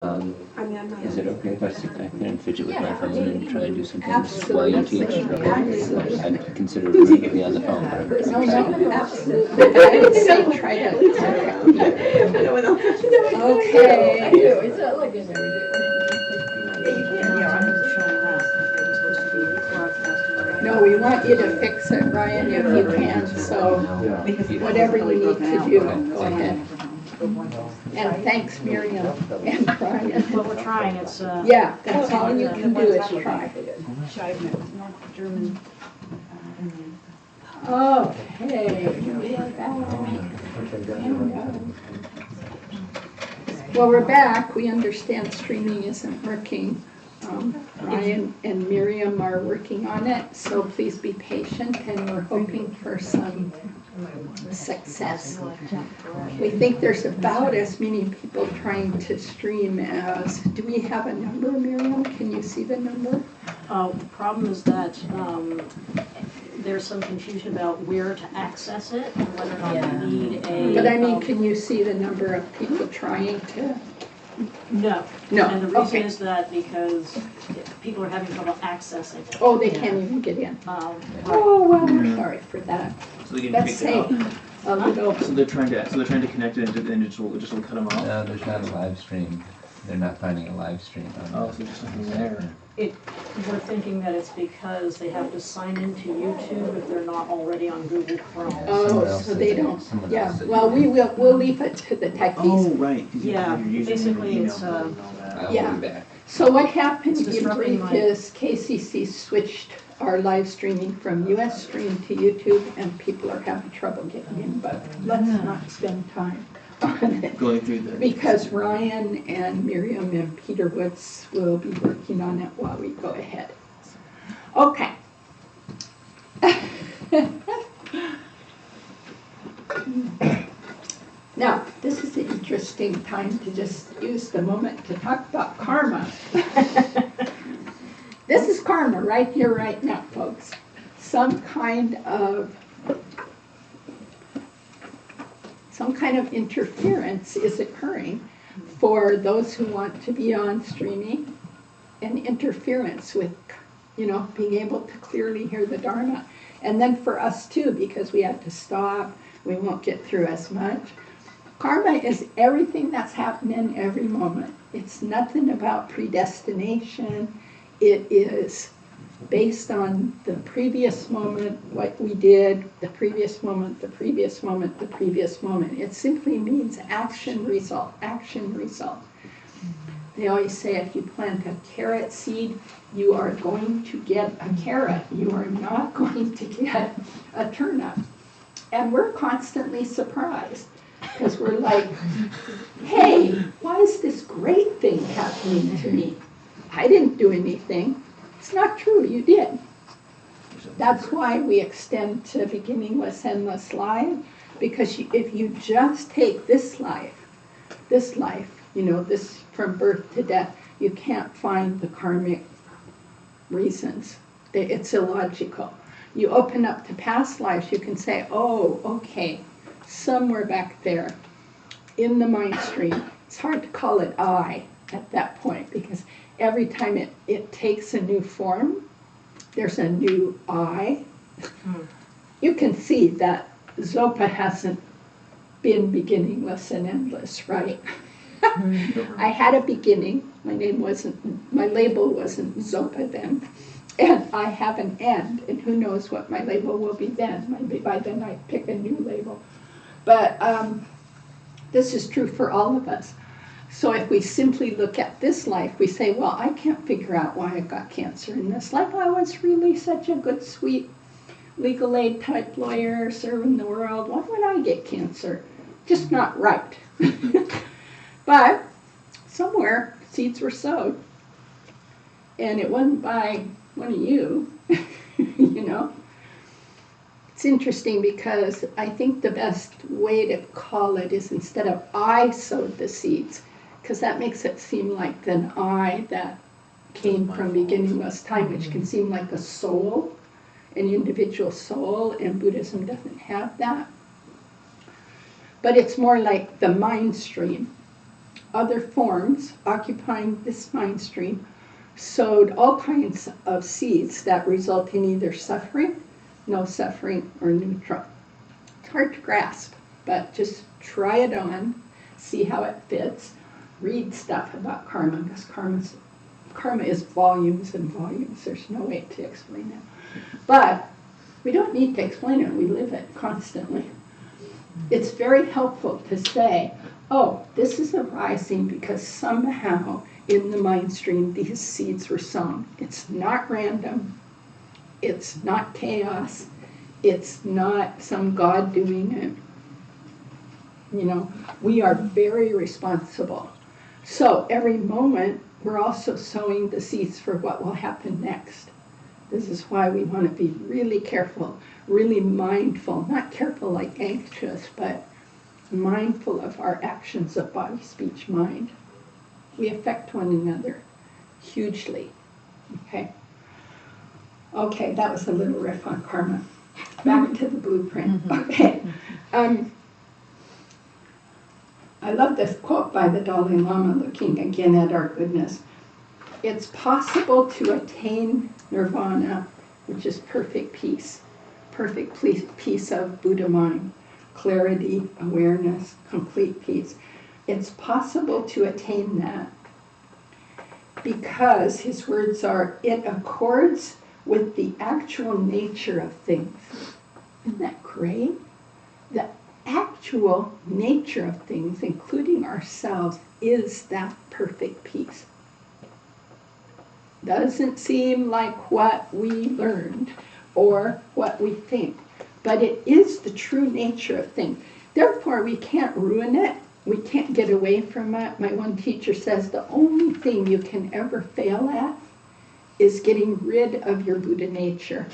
Is it okay if I sit back there and fidget with my phone and try and do some things Absolutely. while you teach? Absolutely. I consider it to be on the phone, but I'm No, trying. no, absolutely. I would say try to. Okay. It's not like I never No, we want you to fix it, Ryan, if you can, so whatever you need to do, go ahead. And thanks, Miriam and Brian. Well, we're trying, it's, Yeah, that's all you can do is try. North German. Okay, we are back. Well, we're back. We understand streaming isn't working. Ryan and Miriam are working on it, so please be patient, and we're hoping for some success. We think there's about as many people trying to stream as, do we have a number, Miriam? Can you see the number? The problem is that there's some confusion about where to access it and whether or not you need a. But I mean, can you see the number of people trying to? No. No, And the reason okay. is that because people are having trouble accessing it. Oh, they can't even get in. Right. Oh, well, I'm sorry for that. So they can Let's pick it up. say a little. So they're trying to connect it and it just will cut them off. No, there's not a live stream. They're not finding a live stream on Oh, so there's something there. We're thinking that it's because they have to sign into YouTube if they're not already on Google Chrome. Oh, so they don't, yeah, well, we'll leave it to the techies. Oh, right. 'Cause you Yeah, have your username and basically email it's, and all that. I will Yeah. be back. So what happened It's in disrupting brief my- is KCC switched our live streaming from US Stream to YouTube, and people are having trouble getting in, but let's not spend time on it. Going through the. Because Ryan and Miriam and Peter Woods will be working on it while we go ahead. Okay. Now, this is an interesting time to just use the moment to talk about karma. This is karma right here, right now, folks. Some kind of interference is occurring for those who want to be on streaming, and interference with, being able to clearly hear the Dharma. And then for us too, because we have to stop, we won't get through as much. Karma is everything that's happening every moment. It's nothing about predestination. It is based on the previous moment, what we did, the previous moment, the previous moment, the previous moment. It simply means action, result, action, result. They always say if you plant a carrot seed, you are going to get a carrot. You are not going to get a turnip. And we're constantly surprised because we're like, hey, why is this great thing happening to me? I didn't do anything. It's not true, you did. That's why we extend to beginningless, endless life, because if you just take this life, this from birth to death, you can't find the karmic reasons. It's illogical. You open up to past lives, you can say, oh, okay, somewhere back there in the mind stream. It's hard to call it I at that point, because every time it takes a new form, there's a new I. You can see that Zopa hasn't been beginningless and endless, right? I had a beginning. My label wasn't Zopa then. And I have an end, and who knows what my label will be then. Maybe by then I pick a new label. But this is true for all of us. So if we simply look at this life, we say, well, I can't figure out why I got cancer in this life. I was really such a good, sweet, legal aid type lawyer serving the world. Why would I get cancer? Just not right. But somewhere seeds were sowed. And it wasn't by one of you, It's interesting because I think the best way to call it is instead of I sowed the seeds, because that makes it seem like an I that came from beginningless time, which can seem like a soul, an individual soul, and Buddhism doesn't have that. But it's more like the mind stream. other forms occupying this mind stream sowed all kinds of seeds that result in either suffering, no suffering, or neutral. It's hard to grasp, but just try it on, see how it fits. Read stuff about karma, because karma is volumes and volumes. There's no way to explain it. But we don't need to explain it. We live it constantly. It's very helpful to say, oh, this is arising because somehow in the mind stream these seeds were sown. It's not random. It's not chaos. It's not some God doing it. You know, we are very responsible. So every moment we're also sowing the seeds for what will happen next. This is why we want to be really careful, really mindful, not careful like anxious, but mindful of our actions of body, speech, mind. We affect one another hugely. Okay? Okay, that was a little riff on karma. Back to the blueprint. Okay. I love this quote by the Dalai Lama, looking again at our goodness. It's possible to attain nirvana, which is perfect peace of Buddha mind, clarity, awareness, complete peace. It's possible to attain that because, his words are, it accords with the actual nature of things. Isn't that great? The actual nature of things, including ourselves, is that perfect peace. Doesn't seem like what we learned or what we think, but it is the true nature of things. Therefore, we can't ruin it. We can't get away from it. My one teacher says the only thing you can ever fail at is getting rid of your Buddha nature.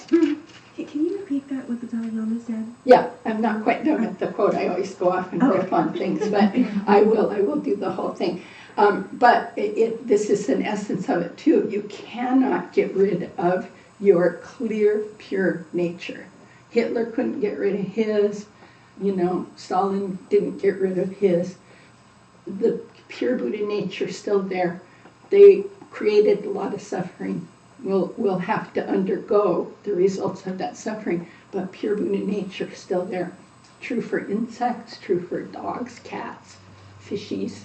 Can you repeat that, what the Dalai Lama said? Yeah, I'm not quite done with the quote. I always go off and riff on things, but I will do the whole thing. But this is an essence of it too. You cannot get rid of your clear, pure nature. Hitler couldn't get rid of his, Stalin didn't get rid of his. The pure Buddha nature is still there. They created a lot of suffering. We'll have to undergo the results of that suffering, but pure Buddha nature is still there. True for insects, true for dogs, cats, fishies,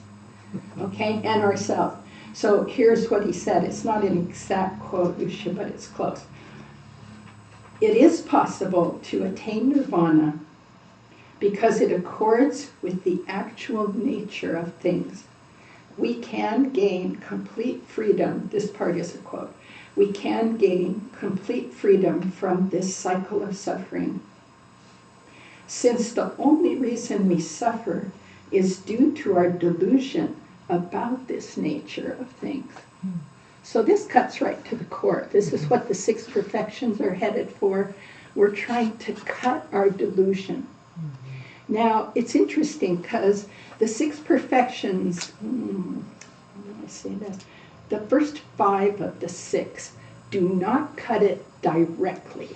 okay, and ourselves. So here's what he said. It's not an exact quote, Lucia, but it's close. It is possible to attain nirvana because it accords with the actual nature of things. We can gain complete freedom. This part is a quote. We can gain complete freedom from this cycle of suffering. Since the only reason we suffer is due to our delusion about this nature of things. So this cuts right to the core. This is what the 6 perfections are headed for. We're trying to cut our delusion. Now, it's interesting because the 6 perfections, how do I say that? The first 5 of the 6 do not cut it directly.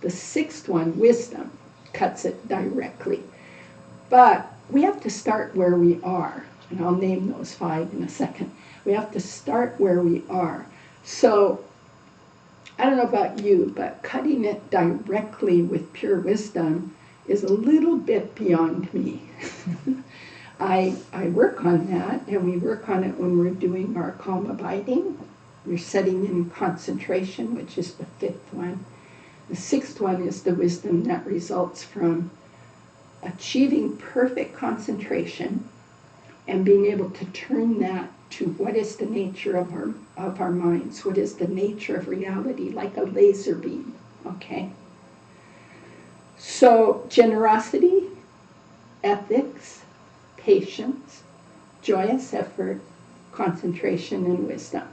The 6th one, wisdom, cuts it directly. But we have to start where we are, and I'll name those 5 in a second. We have to start where we are. So, I don't know about you, but cutting it directly with pure wisdom is a little bit beyond me. I work on that, and we work on it when we're doing our calm abiding. We're setting in concentration, which is the 5th one. The 6th one is the wisdom that results from achieving perfect concentration and being able to turn that to what is the nature of our minds, what is the nature of reality, like a laser beam, okay? So generosity, ethics, patience, joyous effort, concentration, and wisdom.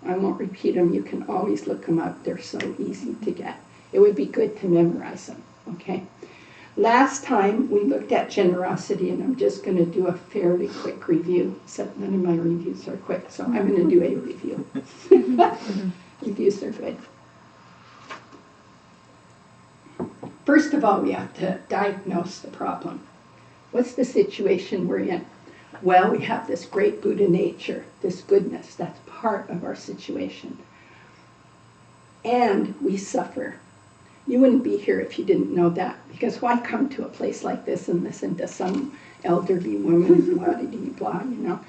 I won't repeat them. You can always look them up. They're so easy to get. It would be good to memorize them, okay? Last time we looked at generosity, and I'm just going to do a fairly quick review, except none of my reviews are quick, so I'm going to do a review. Reviews are good. First of all, we have to diagnose the problem. What's the situation we're in? Well, we have this great Buddha nature, this goodness, that's part of our situation. And we suffer. You wouldn't be here if you didn't know that, because why come to a place like this and listen to some elderly woman, blah, you know?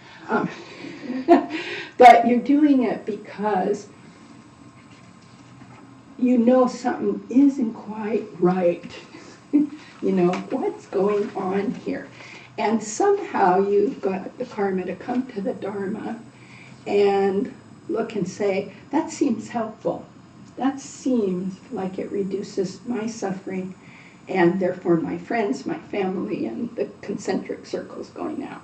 But you're doing it because you know something isn't quite right. You know, what's going on here? And somehow you've got the karma to come to the Dharma and look and say, that seems helpful. That seems like it reduces my suffering and therefore my friends, my family, and the concentric circles going out.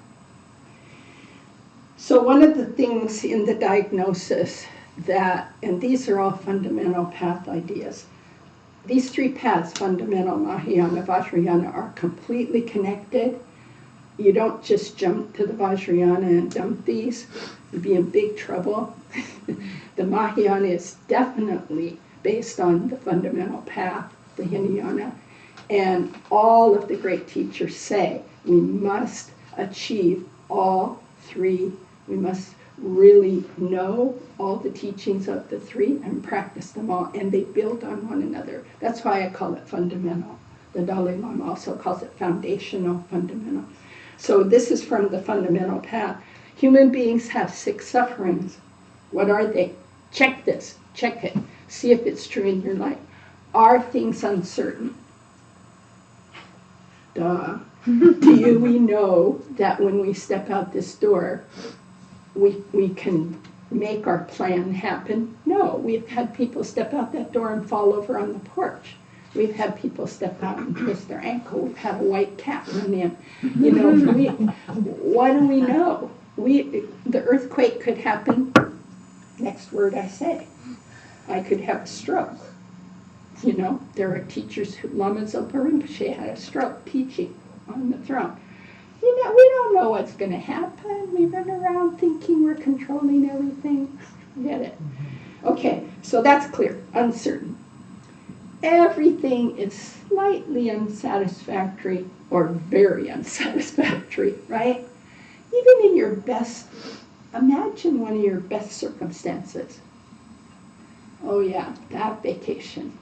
So one of the things in the diagnosis that, and these are all fundamental path ideas, these three paths, fundamental, Mahayana, Vajrayana, are completely connected. You don't just jump to the Vajrayana and dump these. You'd be in big trouble. The Mahayana is definitely based on the fundamental path, the Hinayana. And all of the great teachers say we must achieve all three. We must really know all the teachings of the three and practice them all. And they build on one another. That's why I call it fundamental. The Dalai Lama also calls it foundational, fundamental. So this is from the fundamental path. Human beings have 6 sufferings. What are they? Check this. Check it. See if it's true in your life. Are things uncertain? Duh. Do we know that when we step out this door, we can make our plan happen? No. We've had people step out that door and fall over on the porch. We've had people step out and twist their ankle. We've had a white cat run in. You know, what do we know? The earthquake could happen. Next word I say. I could have a stroke. You know, there are teachers who, Lama Zopa Rinpoche had a stroke teaching on the throne. You know, we don't know what's going to happen. We run around thinking we're controlling everything. Get it? Okay, so that's clear. Uncertain. Everything is slightly unsatisfactory or very unsatisfactory, right? Even in your best, imagine one of your best circumstances. Oh yeah, that vacation.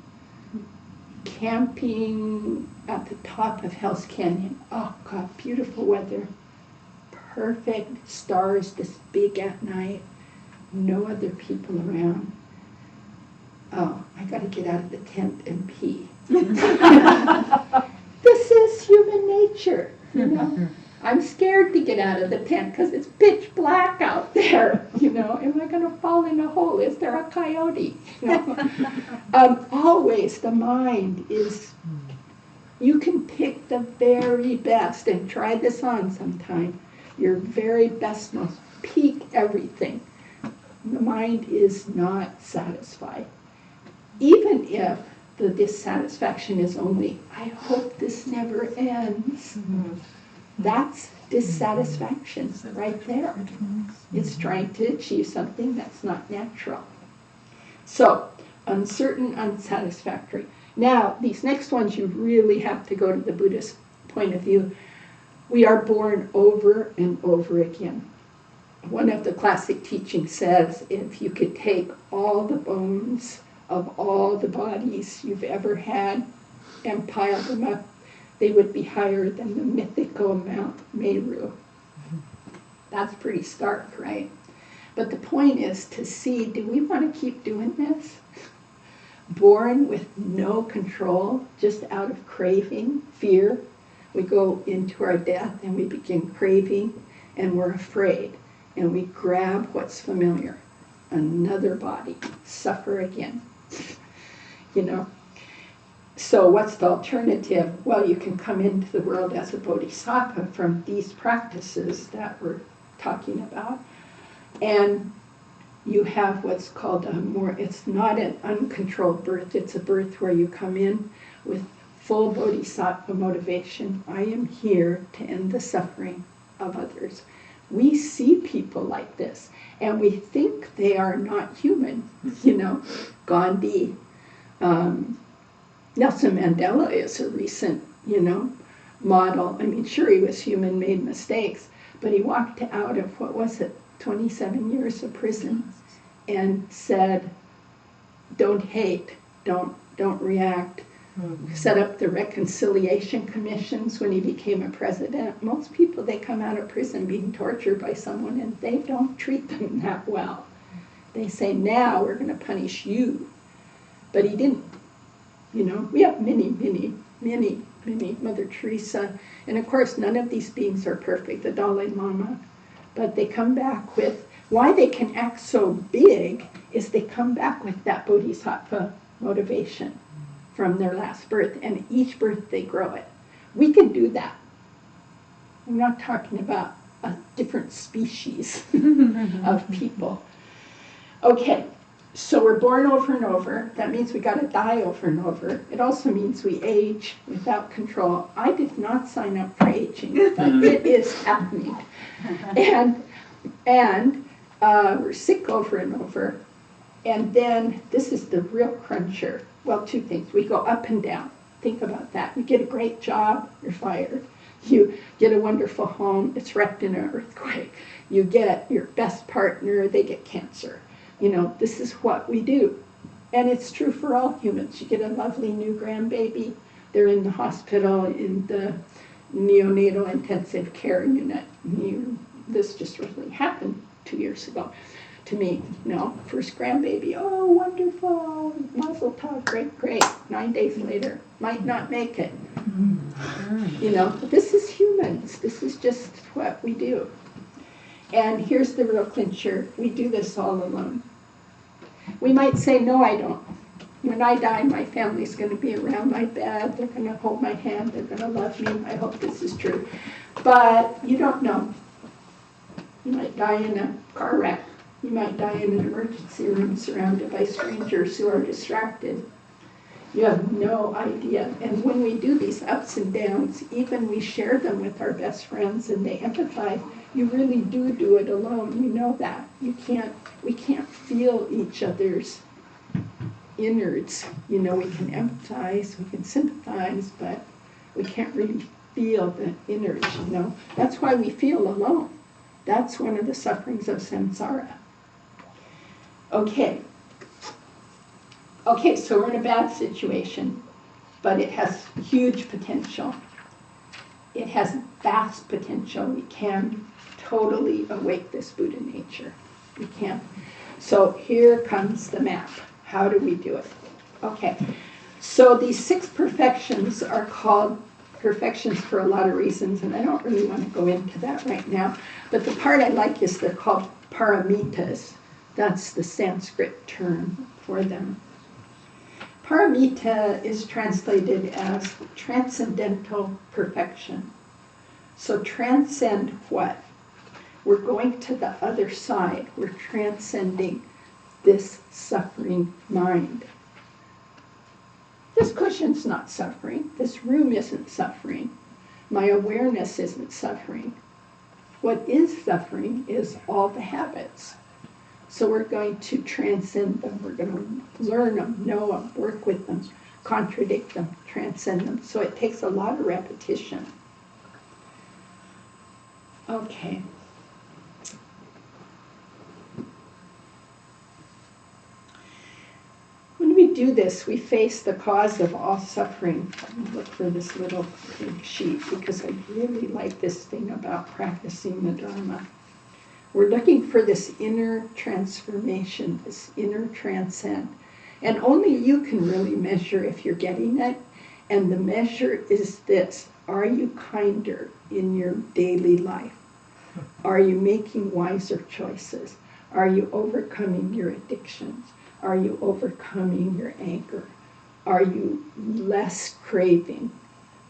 Camping at the top of Hell's Canyon. Oh God, beautiful weather. Perfect stars this big at night. No other people around. Oh, I got to get out of the tent and pee. This is human nature, you know. I'm scared to get out of the tent because it's pitch black out there. You know, am I going to fall in a hole? Is there a coyote? You know? Always the mind is, you can pick the very best, and try this on sometime, your very best, most peak everything. The mind is not satisfied. Even if the dissatisfaction is only, I hope this never ends. That's dissatisfaction right there. It's trying to achieve something that's not natural. So, uncertain, unsatisfactory. Now, these next ones you really have to go to the Buddhist point of view. We are born over and over again. One of the classic teachings says, if you could take all the bones of all the bodies you've ever had and pile them up, they would be higher than the mythical Mount Meru. That's pretty stark, right? But the point is to see, do we want to keep doing this? Born with no control, just out of craving, fear. We go into our death and we begin craving and we're afraid. And we grab what's familiar. Another body, suffer again. You know? So what's the alternative? Well, you can come into the world as a bodhisattva from these practices that we're talking about. And you have what's called it's not an uncontrolled birth, it's a birth where you come in with full bodhisattva motivation. I am here to end the suffering of others. We see people like this, and we think they are not human. You know, Gandhi, Nelson Mandela is a recent, model. I mean, sure, he was human, made mistakes, But he walked out of, 27 years of prison and said, don't hate, don't react. Set up the reconciliation commissions when he became a president. Most people, they come out of prison being tortured by someone and they don't treat them that well. They say, now we're going to punish you. But he didn't. We have many, Mother Teresa. And of course, none of these beings are perfect, the Dalai Lama. But they come back with, why they can act so big is they come back with that bodhisattva motivation from their last birth, and each birth they grow it. We can do that. I'm not talking about a different species of people. Okay, so we're born over and over. That means we got to die over and over. It also means we age without control. I did not sign up for aging, but it is happening. And we're sick over and over. And then this is the real cruncher. Well, two things. We go up and down. Think about that. You get a great job, you're fired. You get a wonderful home, it's wrecked in an earthquake. You get your best partner, they get cancer. This is what we do. And it's true for all humans. You get a lovely new grandbaby, they're in the hospital, in the neonatal intensive care unit. This just really happened 2 years ago. To me, first grandbaby, oh, wonderful, mazel tov, great. 9 days later, might not make it. This is humans. This is just what we do. And here's the real clincher. We do this all alone. We might say, no, I don't. When I die, my family's going to be around my bed. They're going to hold my hand. They're going to love me. I hope this is true. But you don't know. You might die in a car wreck. You might die in an emergency room surrounded by strangers who are distracted. You have no idea. And when we do these ups and downs, even we share them with our best friends and they empathize, you really do it alone. You know that. We can't feel each other's innards. We can empathize, we can sympathize, but we can't really feel the innards, That's why we feel alone. That's one of the sufferings of samsara. Okay, so we're in a bad situation, but it has huge potential. It has vast potential. We can totally awake this Buddha nature. We can. So here comes the map. How do we do it? Okay, so these 6 perfections are called perfections for a lot of reasons, and I don't really want to go into that right now. But the part I like is they're called paramitas. That's the Sanskrit term for them. Paramita is translated as transcendental perfection. So transcend what? We're going to the other side. We're transcending this suffering mind. This cushion's not suffering. This room isn't suffering. My awareness isn't suffering. What is suffering is all the habits. So we're going to transcend them. We're going to learn them, know them, work with them, contradict them, transcend them. So it takes a lot of repetition. Okay. When we do this, we face the cause of all suffering. Look for this little pink sheet because I really like this thing about practicing the Dharma. We're looking for this inner transformation, this inner transcend. And only you can really measure if you're getting it. And the measure is this. Are you kinder in your daily life? Are you making wiser choices? Are you overcoming your addictions? Are you overcoming your anger? Are you less craving?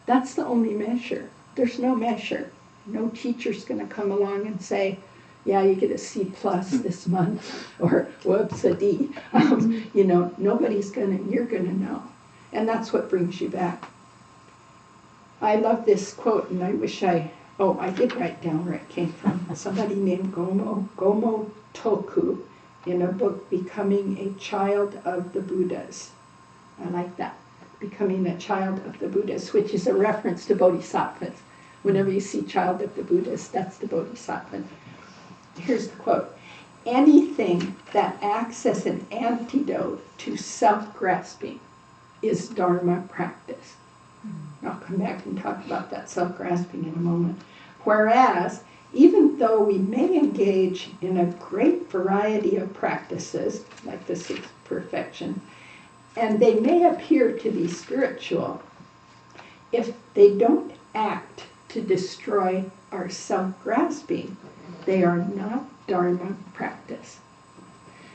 That's the only measure. There's no measure. No teacher's going to come along and say, yeah, you get a C+ this month, or whoops, a D. Nobody's you're gonna know. And that's what brings you back. I love this quote, and I wish I did write down where it came from. Somebody named Gomo Toku in a book, Becoming a Child of the Buddhas. I like that. Becoming a Child of the Buddhas, which is a reference to bodhisattvas. Whenever you see child of the Buddhas, that's the Bodhisattva. Here's the quote. Anything that acts as an antidote to self-grasping is Dharma practice. I'll come back and talk about that self-grasping in a moment. Whereas, even though we may engage in a great variety of practices, like the sixth perfection, and they may appear to be spiritual, if they don't act to destroy our self-grasping, they are not Dharma practice.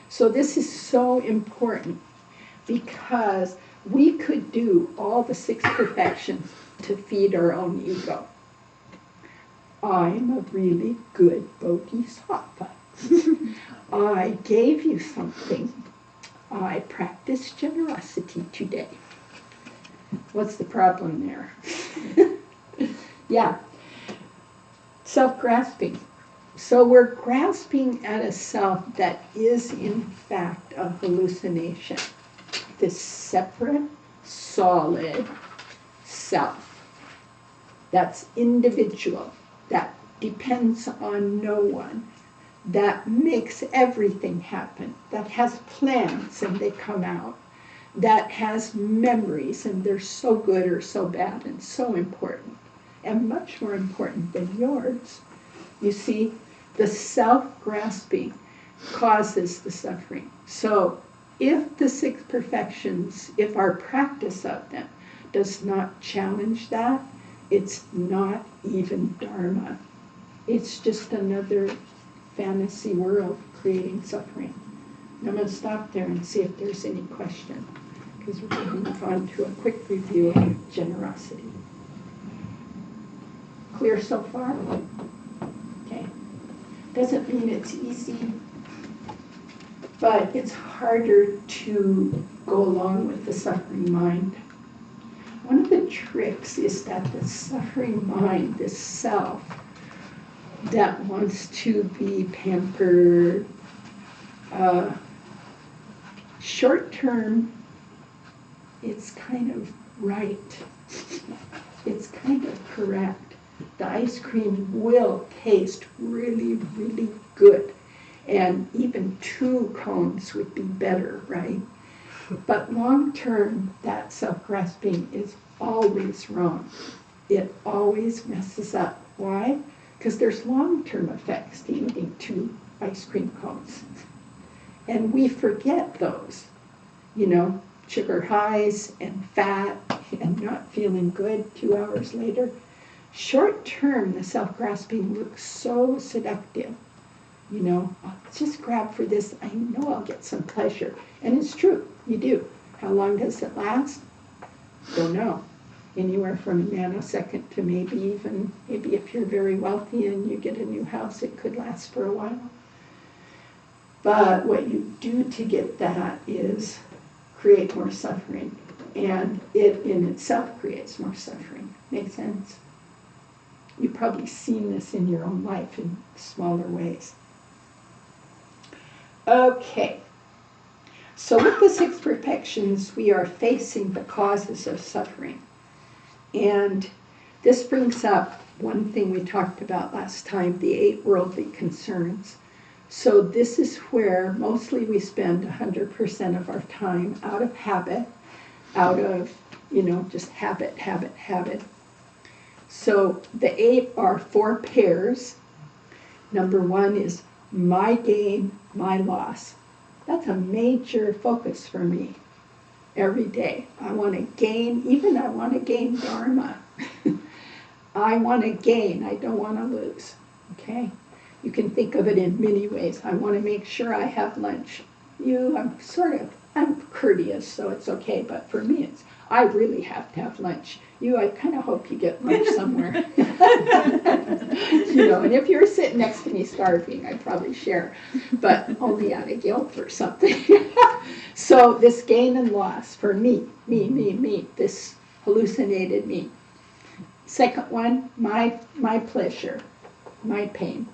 So this is so important because we could do all the six perfections to feed our own ego. I'm a really good bodhisattva. I gave you something. I practiced generosity today. What's the problem there? Yeah, self-grasping. So we're grasping at a self that is in fact a hallucination. This separate, solid self that's individual, that depends on no one, that makes everything happen, that has plans and they come out, that has memories and they're so good or so bad and so important, and much more important than yours. You see, the self-grasping causes the suffering. So if the six perfections, if our practice of them does not challenge that, it's not even Dharma. It's just another fantasy world creating suffering. And I'm going to stop there and see if there's any question, because we're going to move on to a quick review of generosity. Clear so far? Okay. Doesn't mean it's easy, but it's harder to go along with the suffering mind. One of the tricks is that the suffering mind, this self that wants to be pampered, short term, it's kind of right. It's kind of correct. The ice cream will taste really, really good. And even 2 cones would be better, right? But long term, that self-grasping is always wrong. It always messes up. Why? Because there's long-term effects to eating 2 ice cream cones. And we forget those. You know, sugar highs and fat and not feeling good 2 hours later. Short term, the self-grasping looks so seductive. You know, I'll just grab for this, I know I'll get some pleasure. And it's true, you do. How long does it last? Don't know. Anywhere from a nanosecond to maybe if you're very wealthy and you get a new house, it could last for a while. But what you do to get that is create more suffering. And it in itself creates more suffering. Make sense? You've probably seen this in your own life in smaller ways. Okay. So with the 6 perfections, we are facing the causes of suffering. And this brings up one thing we talked about last time, the 8 worldly concerns. So this is where mostly we spend 100% of our time out of habit, out of, just habit. So the 8 are 4 pairs. Number 1 is my gain, my loss. That's a major focus for me every day. I want to gain, I want to gain Dharma. I want to gain, I don't want to lose. Okay? You can think of it in many ways. I want to make sure I have lunch. I'm courteous, so it's okay, but for me I really have to have lunch. I kind of hope you get lunch somewhere. And if you're sitting next to me starving, I'd probably share, but only out of guilt or something. So this gain and loss for me, this hallucinated me. Second one, my pleasure, my pain,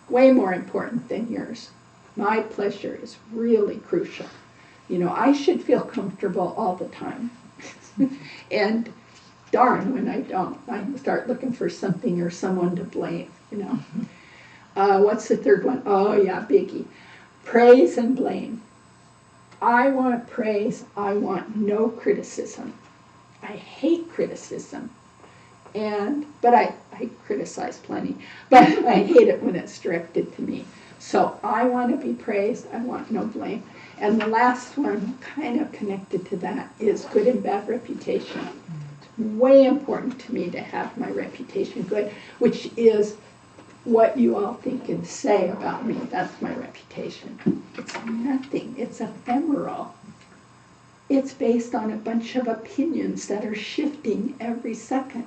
way more important than yours. My pleasure is really crucial. I should feel comfortable all the time. And darn when I don't. I start looking for something or someone to blame, you know. What's the third one? Oh yeah, biggie. Praise and blame. I want praise. I want no criticism. I hate criticism. But I criticize plenty. But I hate it when it's directed to me. So I want to be praised. I want no blame. And the last one, kind of connected to that, is good and bad reputation. It's way important to me to have my reputation good, which is what you all think and say about me. That's my reputation. It's nothing. It's ephemeral. It's based on a bunch of opinions that are shifting every second.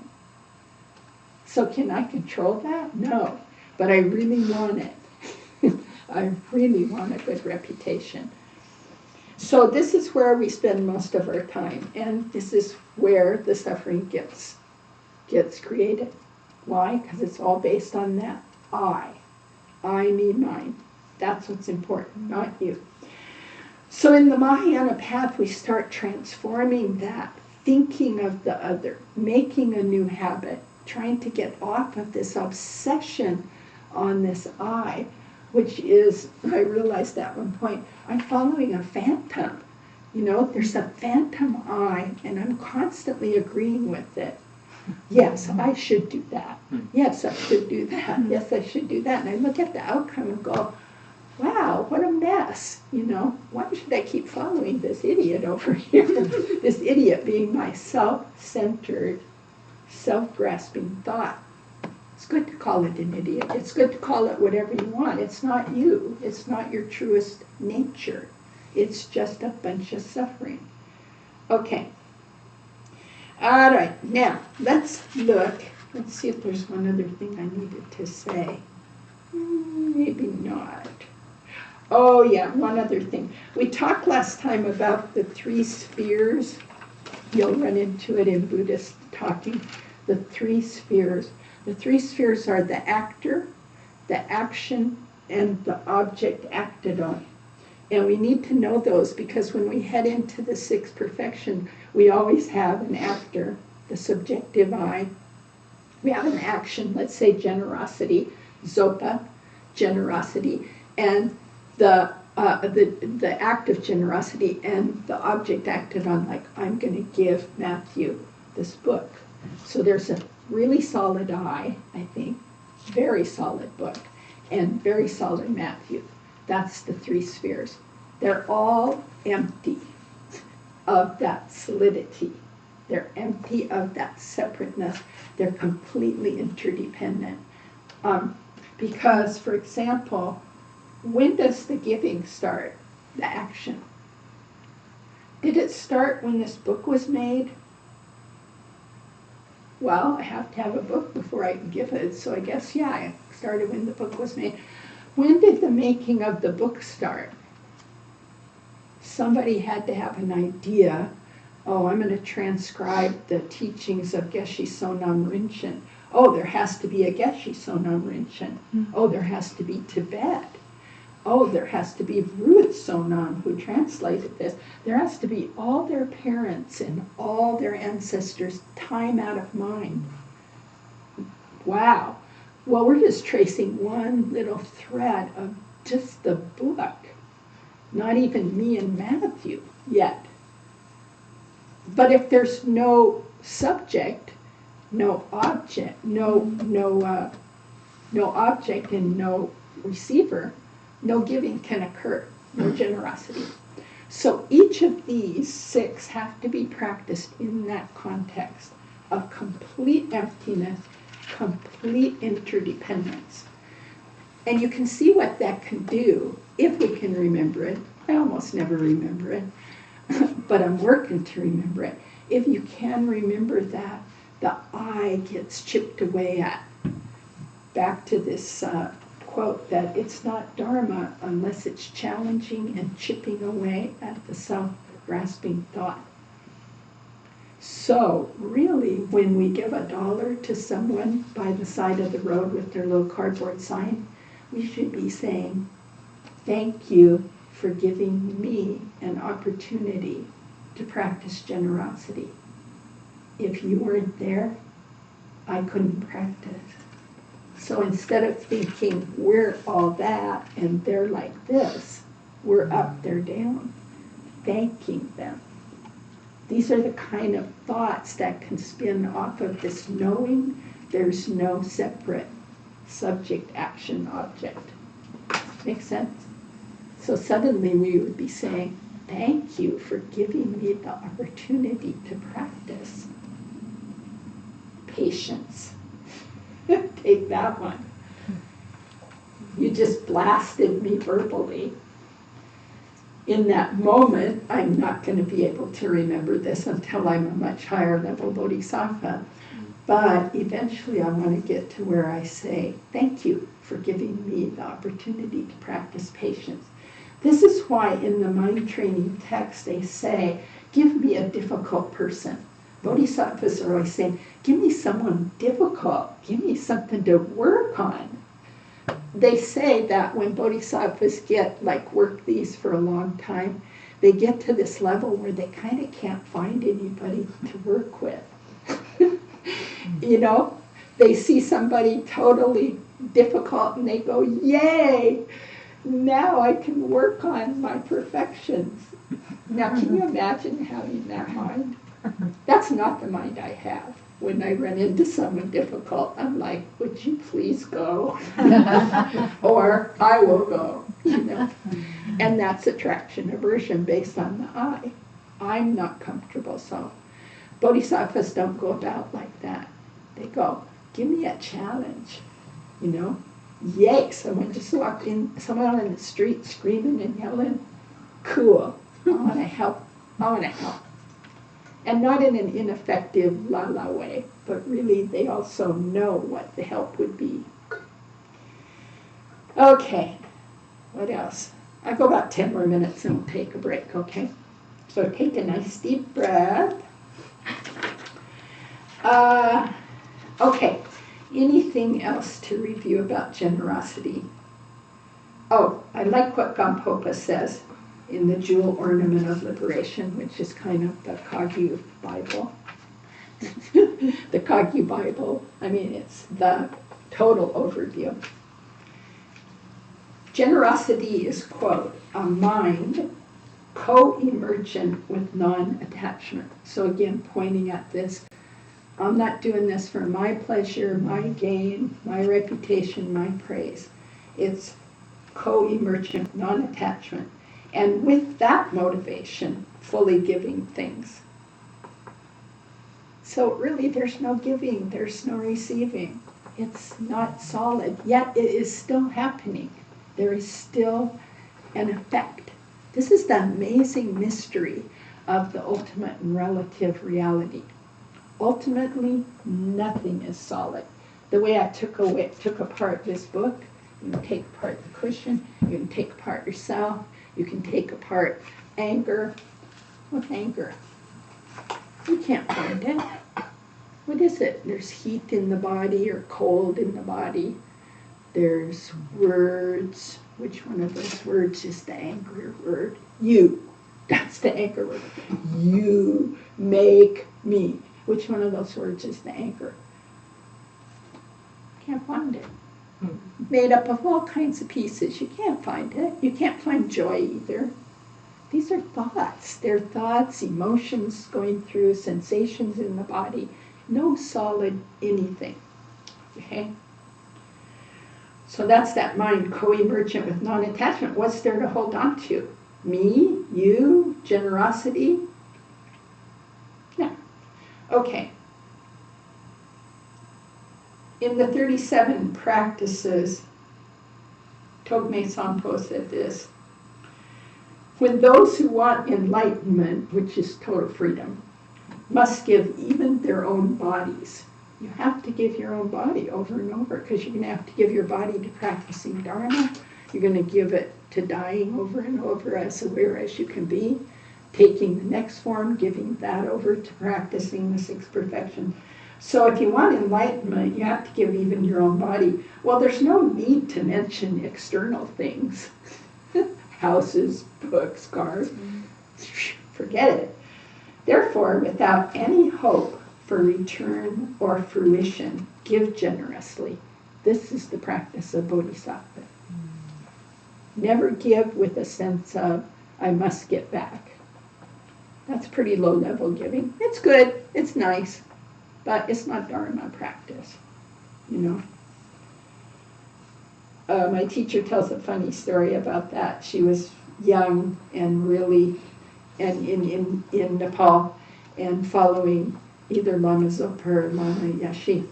So can I control that? No. But I really want it. I really want a good reputation. So this is where we spend most of our time, and this is where the suffering gets created. Why? Because it's all based on that I, me, mine. That's what's important, not you. So in the Mahayana path, we start transforming that, thinking of the other, making a new habit, trying to get off of this obsession on this I, which is, I realized at one point, I'm following a phantom. You know, there's a phantom I, and I'm constantly agreeing with it. Yes, I should do that. Yes, I should do that. Yes, I should do that. And I look at the outcome and go, wow, what a mess. You know, why should I keep following this idiot over here? This idiot being my self-centered, self-grasping thought. It's good to call it an idiot. It's good to call it whatever you want. It's not you. It's not your truest nature. It's just a bunch of suffering. Okay. All right. Now, let's look. Let's see if there's one other thing I needed to say. Maybe not. Oh, yeah, one other thing. We talked last time about the 3 spheres. You'll run into it in Buddhist talking. The 3 spheres. The 3 spheres are the actor, the action, and the object acted on. And we need to know those because when we head into the 6th perfection, we always have an actor, the subjective I. We have an action, let's say generosity, zopa, generosity, and the act of generosity and the object acted on, like I'm going to give Matthew this book. So there's a really solid I think, very solid book, and very solid Matthew. That's the 3 spheres. They're all empty of that solidity. They're empty of that separateness. They're completely interdependent. Because, for example, when does the giving start, the action? Did it start when this book was made? Well, I have to have a book before I can give it, so I guess, yeah, it started when the book was made. When did the making of the book start? Somebody had to have an idea, oh, I'm going to transcribe the teachings of Geshe Sonam Rinchen. Oh, there has to be a Geshe Sonam Rinchen. Oh, there has to be Tibet. Oh, there has to be Ruth Sonam who translated this. There has to be all their parents and all their ancestors' time out of mind. Wow. Well, we're just tracing one little thread of just the book. Not even me and Matthew yet. But if there's no subject, no object, no object and no receiver, no giving can occur, no generosity. So each of these 6 have to be practiced in that context of complete emptiness, complete interdependence. And you can see what that can do if we can remember it. I almost never remember it, but I'm working to remember it. If you can remember that, the I gets chipped away at. Back to this quote that it's not Dharma unless it's challenging and chipping away at the self-grasping thought. So really, when we give $1 to someone by the side of the road with their little cardboard sign, we should be saying, thank you for giving me an opportunity to practice generosity. if you weren't there, I couldn't practice. So instead of thinking we're all that and they're like this, we're up, they're down, thanking them. These are the kind of thoughts that can spin off of this knowing there's no separate subject, action, object. Make sense? So suddenly we would be saying, thank you for giving me the opportunity to practice patience. Take that one. You just blasted me verbally. In that moment, I'm not going to be able to remember this until I'm a much higher level bodhisattva. But eventually I want to get to where I say, thank you for giving me the opportunity to practice patience. This is why in the mind training text they say, give me a difficult person. Bodhisattvas are always saying, give me someone difficult, give me something to work on. They say that when bodhisattvas work these for a long time, they get to this level where they kind of can't find anybody to work with. You know, they see somebody totally difficult and they go, yay, now I can work on my perfections. Now, can you imagine having that mind? That's not the mind I have. When I run into someone difficult, I'm like, would you please go? Or I will go, you know. And that's attraction aversion based on the I. I'm not comfortable, so bodhisattvas don't go about like that. They go, give me a challenge, you know. Yay, someone just walked in, someone on the street screaming and yelling. Cool, I want to help, I want to help. And not in an ineffective la-la way, but really they also know what the help would be. Okay, what else? I'll go about 10 more minutes and we'll take a break, okay? So take a nice deep breath. Okay, anything else to review about generosity? Oh, I like what Gampopa says in the Jewel Ornament of Liberation, which is kind of the Kagyu Bible. The Kagyu Bible, I mean, it's the total overview. Generosity is, quote, a mind co-emergent with non-attachment. So again, pointing at this, I'm not doing this for my pleasure, my gain, my reputation, my praise. It's co-emergent, non-attachment. And with that motivation, fully giving things. So really there's no giving, there's no receiving. It's not solid, yet it is still happening. There is still an effect. This is the amazing mystery of the ultimate and relative reality. Ultimately, nothing is solid. The way I took apart this book, you can take apart the cushion, you can take apart yourself, you can take apart anger. What's anger? You can't find it. What is it? There's heat in the body or cold in the body. There's words. Which one of those words is the anger word? You. That's the anger word. You make me. Which one of those words is the anger? Can't find it. Made up of all kinds of pieces. You can't find it. You can't find joy either. These are thoughts. They're thoughts, emotions going through, sensations in the body. No solid anything. Okay? So that's that mind co-emergent with non-attachment. What's there to hold on to? Me? You? Generosity? No. Okay. In the 37 practices, Togme Sampo said this, when those who want enlightenment, which is total freedom, must give even their own bodies. You have to give your own body over and over because you're going to have to give your body to practicing Dharma. You're going to give it to dying over and over as aware as you can be, taking the next form, giving that over to practicing the sixth perfection. So if you want enlightenment, you have to give even your own body. Well, there's no need to mention external things. Houses, books, cars. Forget it. Therefore, without any hope for return or fruition, give generously. This is the practice of bodhisattva. Never give with a sense of, I must get back. That's pretty low-level giving. It's good, it's nice, but it's not Dharma practice, you know. My teacher tells a funny story about that. She was young and really, and in Nepal, and following either Lama Zopa or Lama Yashi,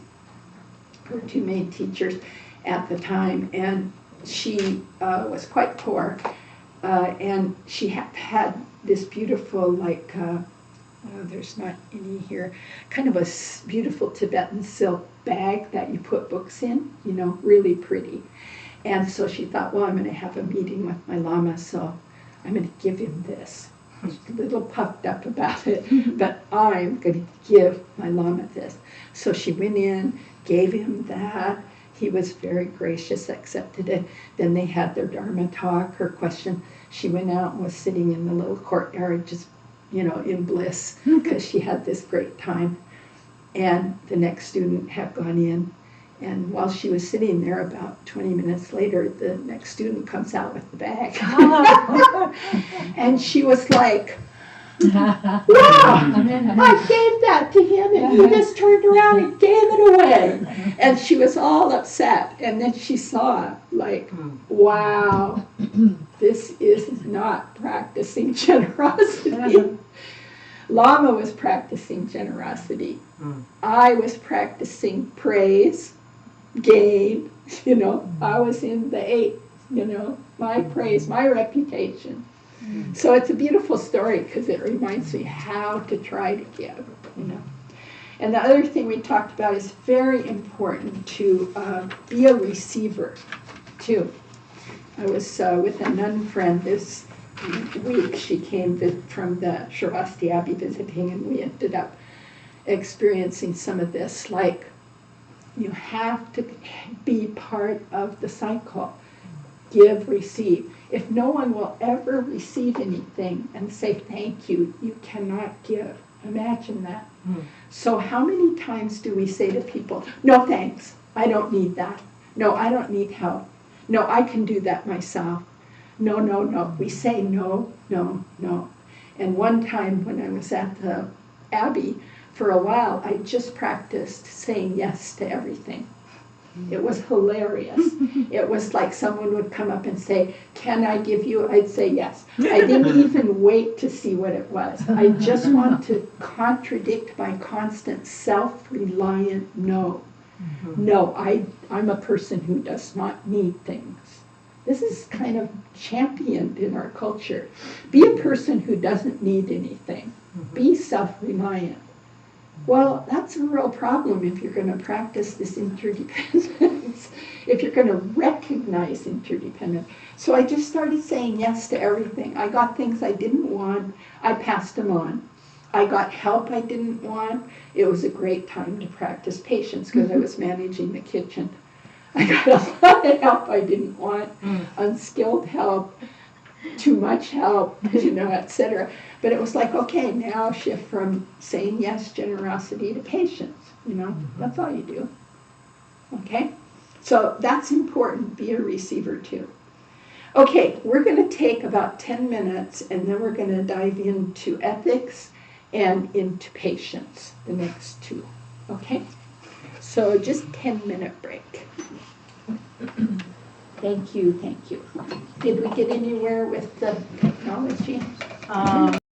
her two main teachers at the time, and she was quite poor, and she had this beautiful, like, there's not any here, kind of a beautiful Tibetan silk bag that you put books in, you know, really pretty. And so she thought, well, I'm going to have a meeting with my Lama, so I'm going to give him this. She's a little puffed up about it, but I'm going to give my Lama this. So she went in, gave him that. He was very gracious, accepted it. Then they had their Dharma talk, her question. She went out and was sitting in the little courtyard, just, you know, in bliss, because she had this great time. And the next student had gone in. And while she was sitting there, about 20 minutes later, the next student comes out with the bag. And she was like, wow, I gave that to him and he just turned around and gave it away. And she was all upset. And then she saw, like, wow, this is not practicing generosity. Lama was practicing generosity. I was practicing praise, gain, you know, I was in the 8, you know, my praise, my reputation. So it's a beautiful story because it reminds me how to try to give, you know. And the other thing we talked about is very important to be a receiver, too. I was with a nun friend this week. She came from the Shravasti Abbey visiting, and we ended up experiencing some of this, like, you have to be part of the cycle. Give, receive. If no one will ever receive anything and say thank you, you cannot give. Imagine that. So how many times do we say to people, no thanks, I don't need that. No, I don't need help. No, I can do that myself. No, no, no. We say no, no, no. And one time when I was at the Abbey, for a while, I just practiced saying yes to everything. It was hilarious. It was like someone would come up and say, can I give you? I'd say yes. I didn't even wait to see what it was. I just want to contradict my constant self-reliant no. No, I'm a person who does not need things. This is kind of championed in our culture. Be a person who doesn't need anything. Be self-reliant. Well, that's a real problem if you're going to practice this interdependence, if you're going to recognize interdependence. So I just started saying yes to everything. I got things I didn't want, I passed them on. I got help I didn't want. It was a great time to practice patience because I was managing the kitchen. I got a lot of help I didn't want, unskilled help, too much help, you know, etc. But it was like, okay, now shift from saying yes, generosity, to patience, you know. That's all you do. Okay? So that's important. Be a receiver too. Okay, we're going to take about 10 minutes and then we're going to dive into ethics and into patience, the next two. Okay? So just 10-minute break. Thank you, thank you. Did we get anywhere with the technology?